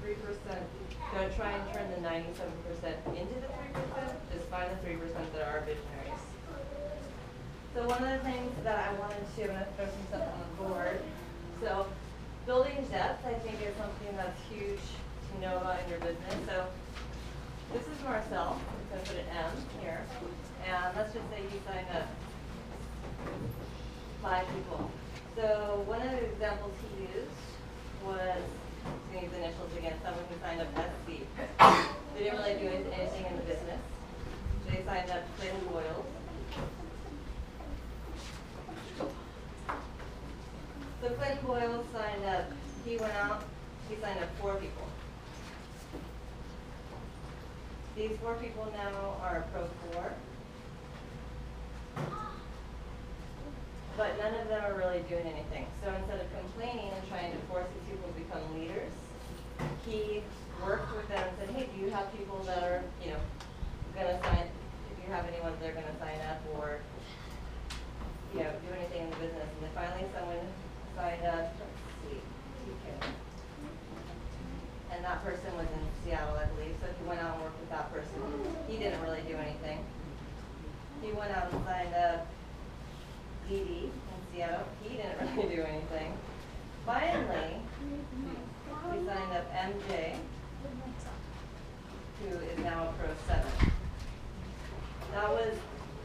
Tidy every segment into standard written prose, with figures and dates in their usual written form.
3%. Don't try and turn the 97% into the 3%. Just find the 3% that are visionaries. So one of the things that I wanted to, I'm going to throw some stuff on the board. So building depth, I think, is something that's huge to know about in your business. So this is Marcel. I'm going to put an M here. And let's just say he signed up 5 people. So one of the examples he used was, I'm going to use initials again, someone who signed up SC. They didn't really do anything in the business. They signed up Clayton Boyles. So Clayton Boyles signed up, he went out, he signed up 4 people. These 4 people now are Pro 4. But none of them are really doing anything. So instead of complaining and trying to force these people to become leaders, he worked with them and said, hey, do you have people that are, going to sign, if you have anyone that are going to sign up or, do anything in the business? And then finally someone signed up, let's see, TK. And that person was in Seattle, I believe, so he went out and worked with that person. He didn't really do anything. He went out and signed up DD in Seattle. He didn't really do anything. Finally, we signed up MJ, who is now a Pro 7. That was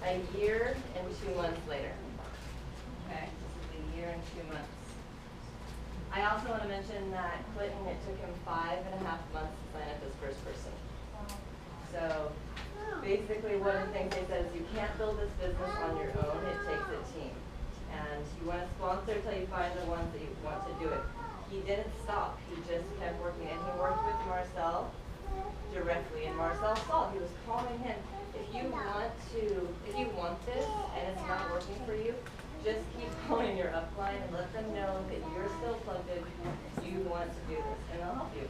a year and 2 months later. Okay, this is a year and 2 months. I also want to mention that Clinton, it took him 5.5 months to sign up his first person. So basically one of the things they said is you can't build this business on your own, it takes a team. And you want to sponsor until you find the ones that you want to do it. He didn't stop, he just kept working. And he worked with Marcel directly. And Marcel saw, he was calling him, if you want this and it's not working for you, just keep calling your upline and let them know that you're still plugged in, you want to do this, and they'll help you.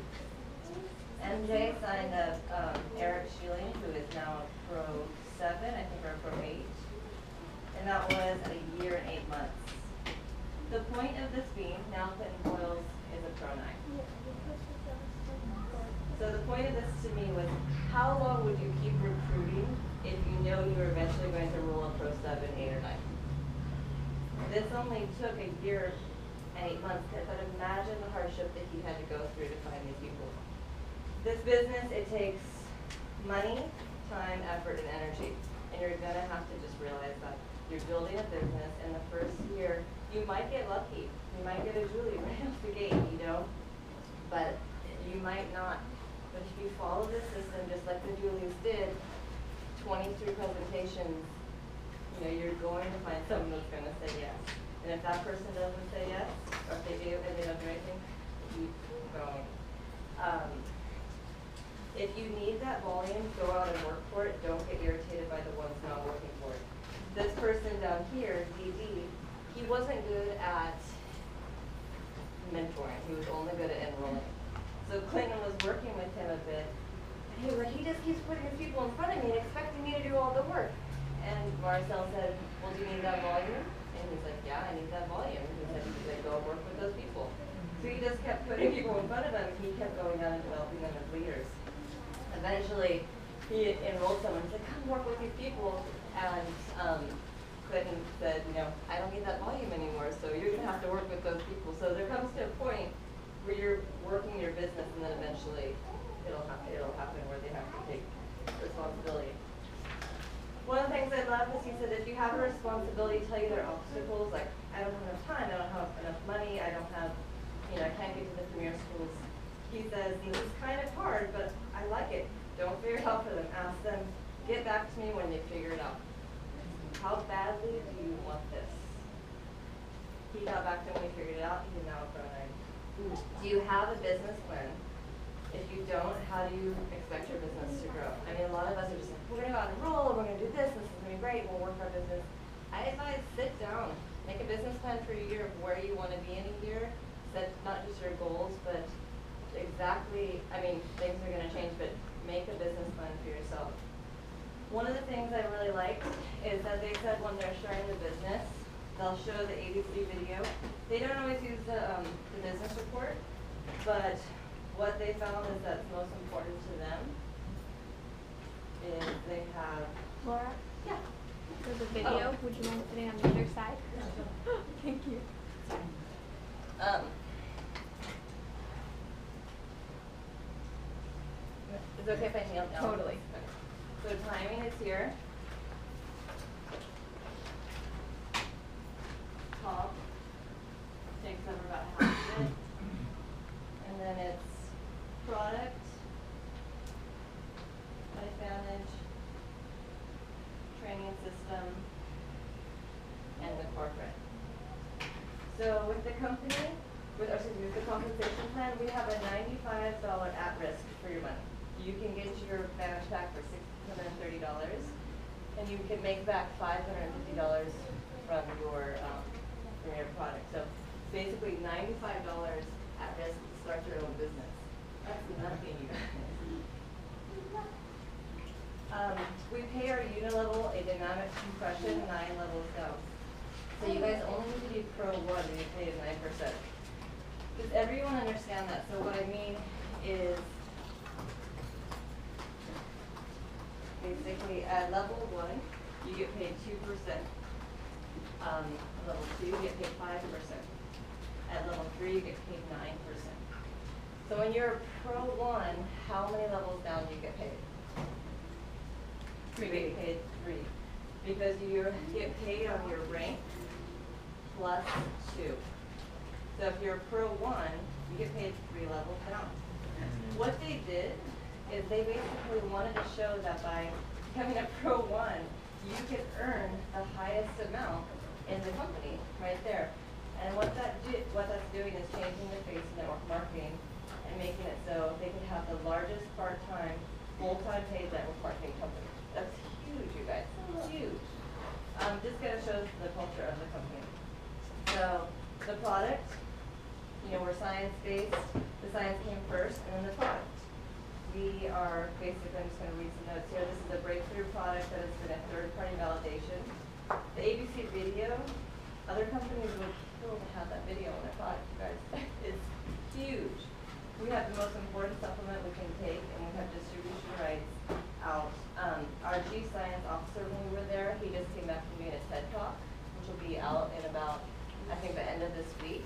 MJ signed up Eric Schilling, who is now a Pro 7, I think, or a Pro 8. And that was a year and 8 months. The point of this being, now Clinton Boyles is a Pro 9. So the point of this to me was, how long would you keep recruiting if you know you're eventually going to roll a Pro 7, 8, or 9? This only took a year and 8 months, but imagine the hardship that he had to go through to find these people. This business, it takes money, time, effort, and energy. And you're going to have to just realize that you're building a business, and the first year, you might get lucky. You might get a Julie right off the gate, but you might not. But if you follow this system, just like the Julies did, 23 presentations, you're going to find someone that's going to say yes. And if that person doesn't say yes, or if they do and they don't do anything, keep going. If you need that volume, go out and work for it. Don't get irritated by the ones not working for it. This person down here, DD, he wasn't good at mentoring. He was only good at enrolling. So Clinton was working with him a bit. And he was like, he just keeps putting his people in front of me and expecting me to do all the work. And Marcel said, well, do you need that volume? And he's like, yeah, I need that volume. He said, go work with those people. So he just kept putting people in front of him. He kept going down and developing them as leaders. Eventually, he enrolled someone. He said, come work with these people. And Clinton said, I don't need that volume anymore, so you're going to have to work with those people. So there comes to a point where you're working your business, and then eventually it'll happen where they have to take responsibility. One of the things I love is he said, if you have a responsibility, tell you there are obstacles, like I don't have enough time, I don't have enough money, I don't have, I can't get to the premier schools. He says, this is kind of hard, but I like it. Don't figure it out for them. Ask them, get back to me when they figure it out. How badly do you want this? He got back to him when he figured it out. He's now a Pro 9. Do you have a business plan? If you don't, how do you expect your business to grow? I mean, a lot of us are just like, we're going to go out and roll, we're going to do this is going to be great, we'll work our business. I advise, sit down, make a business plan for a year of where you want to be in a year. Set not just your goals, but exactly, things are going to change, but make a business plan for yourself. One of the things I really liked is that they said when they're sharing the business, they'll show the ABC video. They don't always use the business report, but what they found is that's most important to them is they have. Laura? Yeah. There's a video. Would you mind sitting on the other side? Thank you. Is it okay if I kneel down? Totally. So timing is here. Top takes over about half of it. And then it's product, advantage, training system, and the corporate. So with the company, with the compensation plan, we have a $95 at risk for your money. You can get your Advantage back for $630, and you can make back $550 from your product. So basically $95 at risk to start your own business. That's nothing, you guys. We pay our unit level a dynamic compression 9 levels down. So you guys only need to be Pro 1 and you pay 9%. Does everyone understand that? So what I mean is basically at level 1 you get paid 2%. Level 2 you get paid 5%. At level 3 you get paid 9%. So when you're Pro 1, how many levels down do you get paid? 3. You get paid 3. Because you get paid on your rank plus 2. So if you're Pro 1, you get paid 3 levels down. What they did is they basically wanted to show that by becoming a Pro 1, you could earn the highest amount in the company right there. And what that's doing is changing the face of network marketing and making it so they can have the largest part-time, full-time paid network marketing company. That's huge, you guys. Huge. Just kind of shows the culture of the company. So the product, we're science-based. The science came first, and then the product. We are basically, I'm just going to read some notes here. This is a breakthrough product that has been a third-party validation. The ABC video, other companies would kill to have that video on their product, you guys. It's huge. We have the most important supplement we can take, and we have distribution rights out. Our G Science officer, when we were there, he just came back from doing a TED Talk, which will be out in about, I think, the end of this week,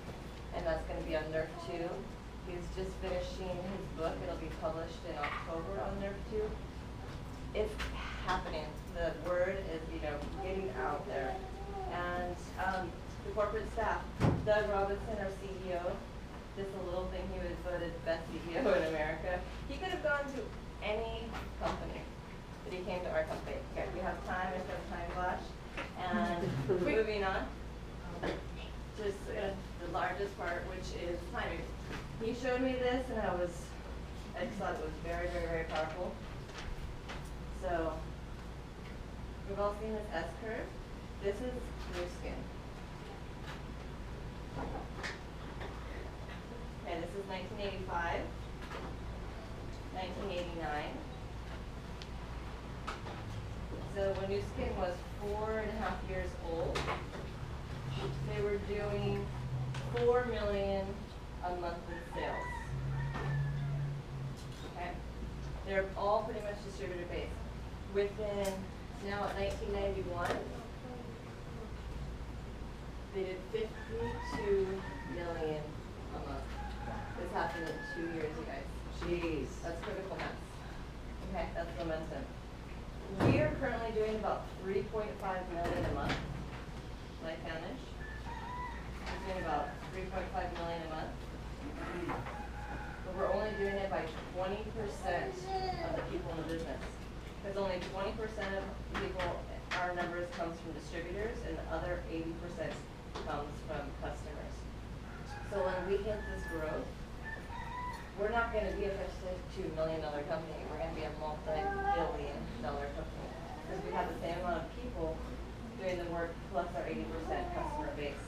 and that's going to be on Nerf 2. He's just finishing his book. It'll be published in October on Nerf 2. It's happening. The word is, getting out there. And the corporate staff, Doug Robinson, our CEO, just a little thing, he was voted best CEO in America. He could have gone to any company, but he came to our company. Okay, we have time, I have time flash. And moving on, just the largest part, which is timing. He showed me this, and I just thought it was very, very, very powerful. So, we've all seen this S-curve. This is new skin. Okay, this is 1985, 1989. So when New Skin was 4.5 years old, they were doing $4 million a month in sales. Okay, they're all pretty much distributor based. Within now at 1991, they did $52 million a month. This happened in 2 years, you guys. Jeez, that's critical mass. Okay, that's momentum. We are currently doing about $3.5 million a month. Life Manage. We're doing about $3.5 million a month. But we're only doing it by 20% of the people in the business. Because only 20% of people, our numbers comes from distributors, and the other 80% comes from customers. So when we hit this growth, we're not going to be a $52 million company. We're going to be a multi-billion dollar company. Because we have the same amount of people doing the work plus our 80% customer base.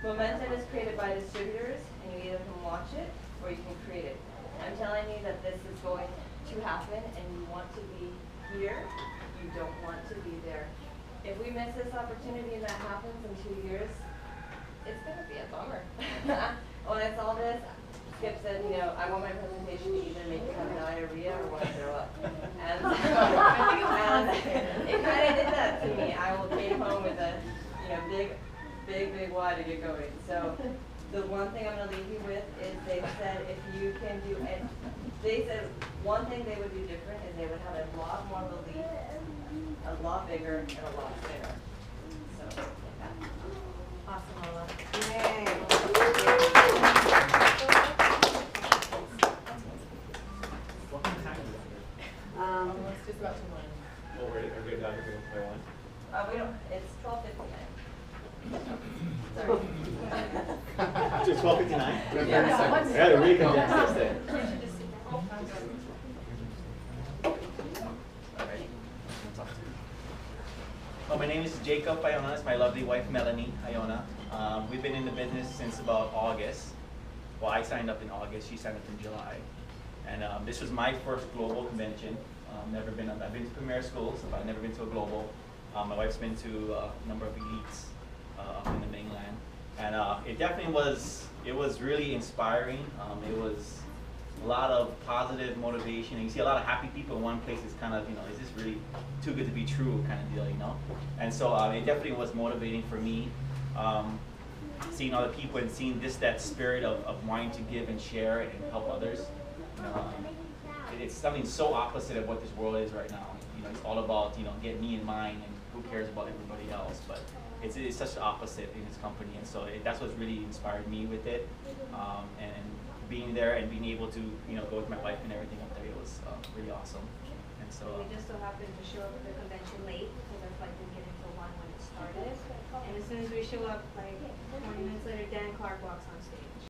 Momentum is created by distributors, and you either can watch it or you can create it. I'm telling you that this is going to happen, and you want to be here. You don't want to be there. If we miss this opportunity and that happens in 2 years, it's going to be a bummer. When I saw this, Skip said, you know, I want my presentation to either make you have diarrhea or want to throw up. And, and it kind of did that to me. I came home with a, you know, big why to get going. So the one thing I'm going to leave you with is they said if you can do it, they said one thing they would do different is they would have a lot more relief, a lot bigger, and a lot thinner. So, yeah. Awesome, Lola. What kind of time is it? It's just about to run. Oh, we're good, Dr. We're play one. We don't, it's 12:59. Sorry. To 12:59? Yeah. I had to read condense this thing. Well, my name is Jacob Iona. It's my lovely wife, Melanie Iona. We've been in the business since about August. Well, I signed up in August. She signed up in July. And this was my first global convention. I've been to premier schools, but I've never been to a global. My wife's been to a number of elites up in the mainland. And it definitely was really inspiring. It was a lot of positive motivation. And you see a lot of happy people in one place. It's kind of, you know, is this really too good to be true kind of deal, you know? And so it definitely was motivating for me. Seeing other people and seeing that spirit of wanting to give and share and help others. You know, it's something so opposite of what this world is right now. You know, it's all about, you know, get me in mind and who cares about everybody else. But it's such the opposite in this company, and so that's what's really inspired me with it. And being there and being able to, you know, go with my wife and everything up there, it was really awesome. And so We just so happened to show up at the convention late because our flight didn't get until 1 when it started. And as soon as we show up, like 20 minutes later, Dan Clark walks on stage.